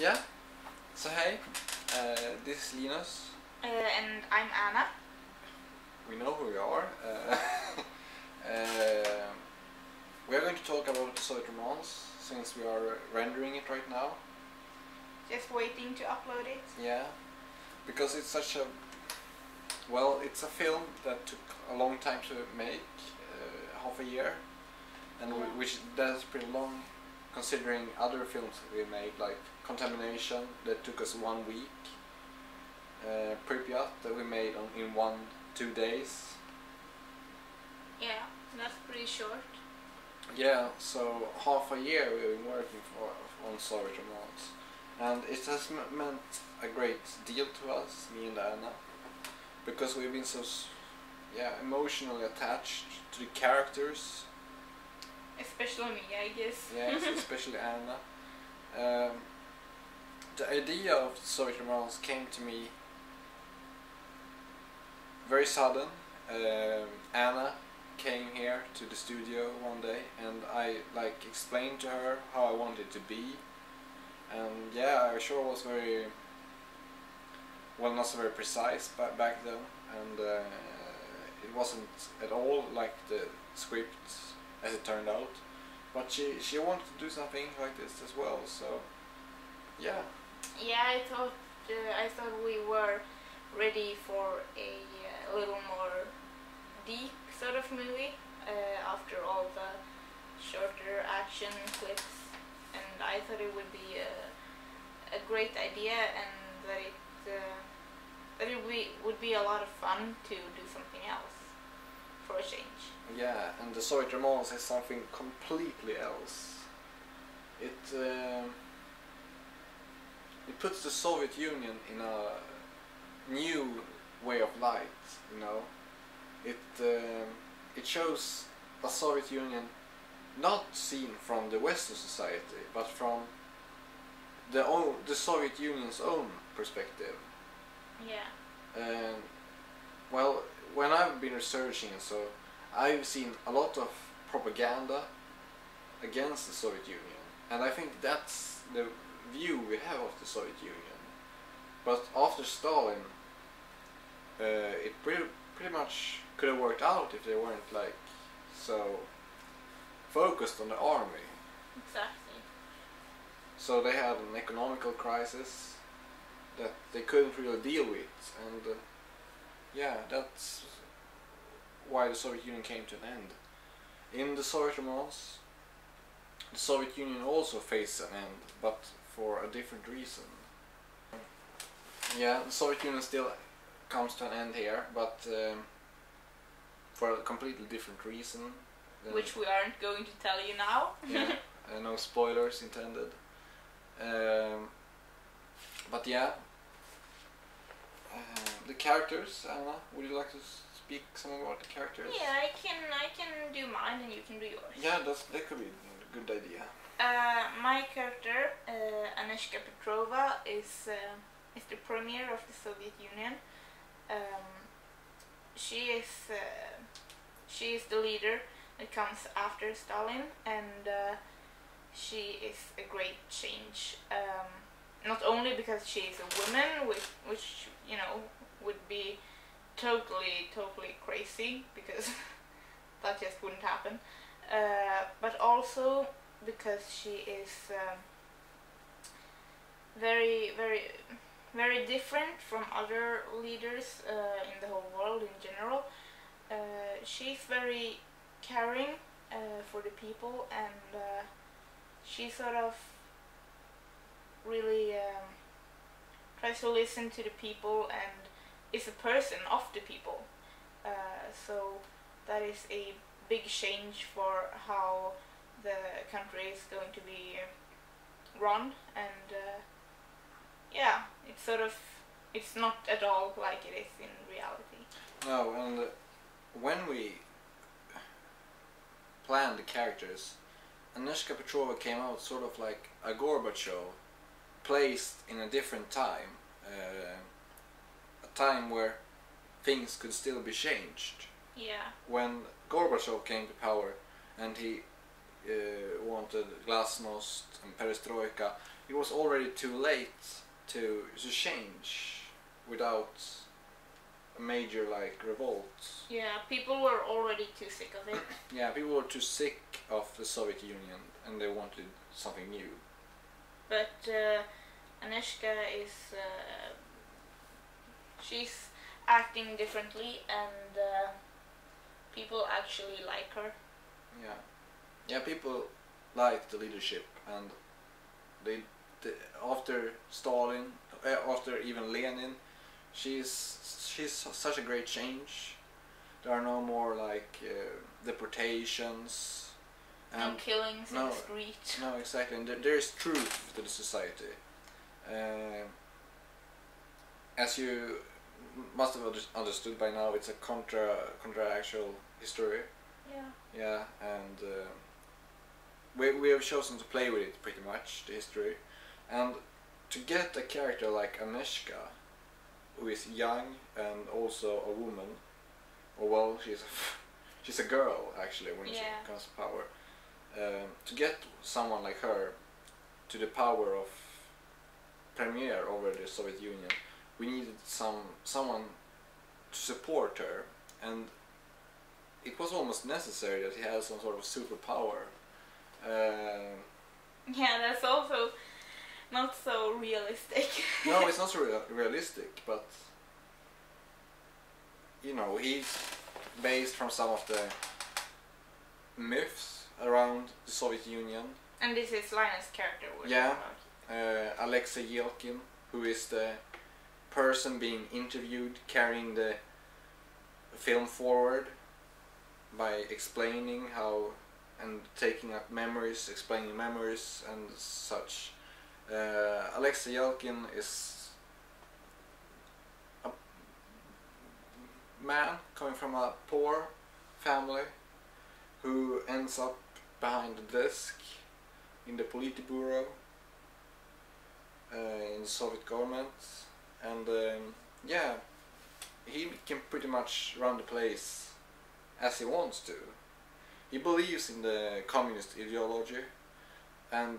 Yeah. So hey, this is Linus. And I'm Anna. We know who we are. We are going to talk about the Soviet romance since we are rendering it right now. Just waiting to upload it. Yeah, because it's such a it's a film that took a long time to make, half a year, and Yeah. which that's pretty long considering other films we made, like Contamination, that took us 1 week. Pripyat, that we made in 1-2 days. Yeah, that's pretty short. Yeah, so half a year we've been working on Soviet romance, and it has meant a great deal to us, me and Anna, because we've been so emotionally attached to the characters. Especially me, I guess. Yes, especially Anna. The idea of Soviet romance came to me very sudden. Anna came here to the studio one day, and I explained to her how I wanted it to be, and yeah, I sure was very not so very precise back then, and it wasn't at all like the script as it turned out, but she wanted to do something like this as well, so yeah. Yeah, I thought we were ready for a little more deep sort of movie after all the shorter action clips, and I thought it would be a great idea, and that it would be a lot of fun to do something else for a change. Yeah, and the Soviet romance is something completely else. It puts the Soviet Union in a new way of light, you know. It shows a Soviet Union not seen from the Western society, but from the Soviet Union's own perspective. Yeah. Well, when I've been researching, so I've seen a lot of propaganda against the Soviet Union, and I think that's the view we have of the Soviet Union. But after Stalin, it pretty much could have worked out if they weren't so focused on the army. Exactly. So they had an economical crisis that they couldn't really deal with, and yeah, that's why the Soviet Union came to an end. In the Soviet romance, the Soviet Union also faced an end, but for a different reason. Yeah, the Soviet Union still comes to an end here, but for a completely different reason. Which we aren't going to tell you now. Yeah, no spoilers intended. But yeah, the characters, Anna, would you like to speak some about the characters? Yeah, I can do mine and you can do yours. Yeah, that could be a good idea. My character, Anishka Petrova, is the premier of the Soviet Union. She is the leader that comes after Stalin, and she is a great change. Not only because she is a woman, which you know would be totally crazy, because that just wouldn't happen, but also because she is very different from other leaders in the whole world in general. She's very caring for the people, and she sort of really tries to listen to the people and is a person of the people. So that is a big change for how the country is going to be run, and yeah, it's not at all like it is in reality. No, and when we planned the characters, Anishka Petrova came out sort of like a Gorbachev, placed in a different time, a time where things could still be changed. Yeah. When Gorbachev came to power and he wanted glasnost and perestroika, it was already too late to change without a major like revolt. Yeah, people were already too sick of it. Yeah, people were too sick of the Soviet Union and they wanted something new. But Anishka is she's acting differently, and people actually like her. Yeah, yeah, people like the leadership, and they after Stalin, after even Lenin, she's such a great change. There are no more like deportations No killings in no, the street. No, exactly. And there is truth to the society. As you must have understood by now, it's a contractual history. Yeah. Yeah, and we have chosen to play with it pretty much, the history, and to get a character like Anishka, who is young and also a woman, or well, she's a girl actually when she comes to power. To get someone like her to the power of premier over the Soviet Union, we needed someone to support her, and it was almost necessary that he had some sort of superpower. Yeah, that's also not so realistic. No, it's not so realistic, but you know, he's based from some of the myths around the Soviet Union. And this is Linus' character we're Yeah, talking about. Alexei Yelkin, who is the person being interviewed, carrying the film forward by explaining how and taking up memories, explaining memories and such. Alexei Yelkin is a man coming from a poor family who ends up behind the desk in the Politburo in the Soviet government, and yeah, he can pretty much run the place as he wants to. He believes in the communist ideology, and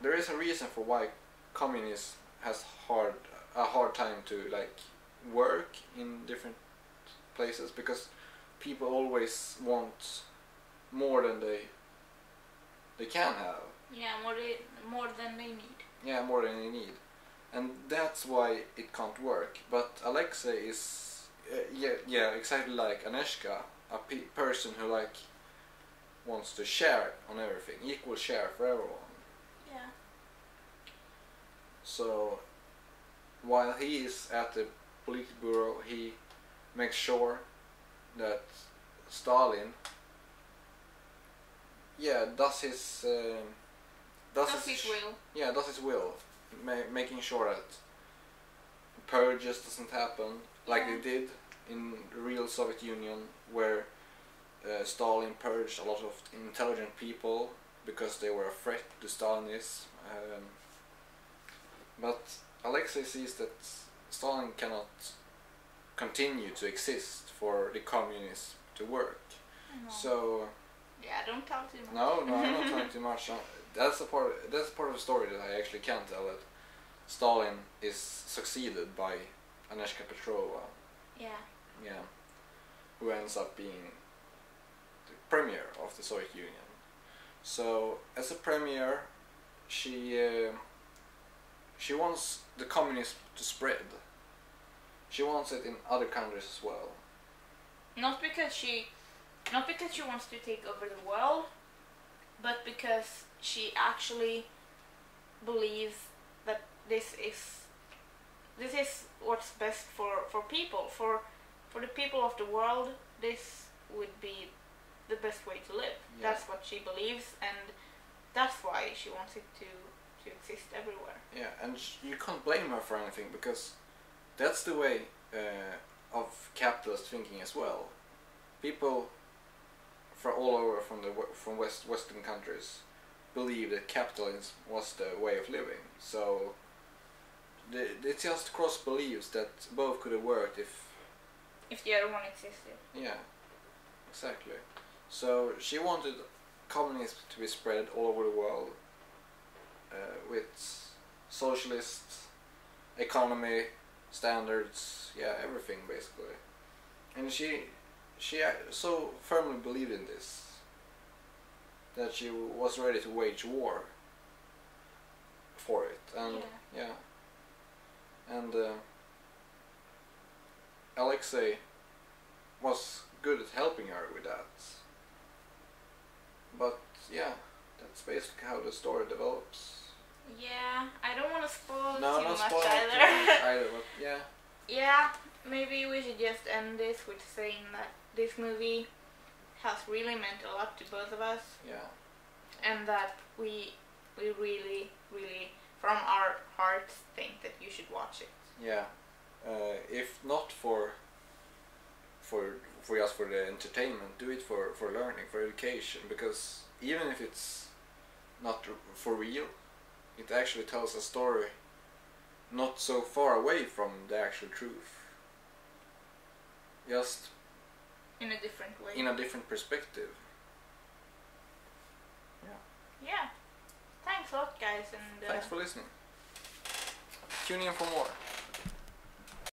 there is a reason for why communism has a hard time to like work in different places, because people always want more than they can have. Yeah, more than they need. Yeah, more than they need, and that's why it can't work. But Alexei is yeah, exactly like Anishka, a person who like wants to share on everything, equal share for everyone. Yeah. So while he is at the Politburo, he makes sure that Stalin, yeah, does his will. Yeah, does his will, making sure that purges doesn't happen like they did in the real Soviet Union, where Stalin purged a lot of intelligent people because they were a threat to Stalinism. But Alexei sees that Stalin cannot continue to exist for the communism to work. So yeah, don't talk too much. no, I'm not talking too much. That's a part of the story that I actually can tell, that Stalin is succeeded by Anishka Petrova. Yeah. Yeah, who ends up being the premier of the Soviet Union. So as a premier, she wants the communism to spread. She wants it in other countries as well. Not because she wants to take over the world, but because she actually believes that this is what's best for people, for the people of the world. This would be the best way to live. Yeah. That's what she believes, and that's why she wants it to exist everywhere. Yeah, and you can't blame her for anything, because that's the way of capitalist thinking as well. People from all over from Western countries believe that capitalism was the way of living. So it's just cross beliefs that both could have worked if the other one existed. Yeah, exactly. So she wanted communism to be spread all over the world with socialist economy standards, yeah, everything basically. And she so firmly believed in this that she was ready to wage war for it, and yeah, and Alexei was good at helping her with that. But yeah, that's basically how the story develops. Yeah, I don't want to spoil No, too not much spoil either. too much either, but yeah. Yeah, maybe we should just end this with saying that this movie has really meant a lot to both of us. Yeah. And that we really, really, from our hearts, think that you should watch it. Yeah. If not for just for the entertainment, do it for learning, for education, because even if it's not for real, it actually tells a story not so far away from the actual truth. Just in a different way. In a different perspective. Yeah. Thanks a lot, guys, and thanks for listening. Tune in for more.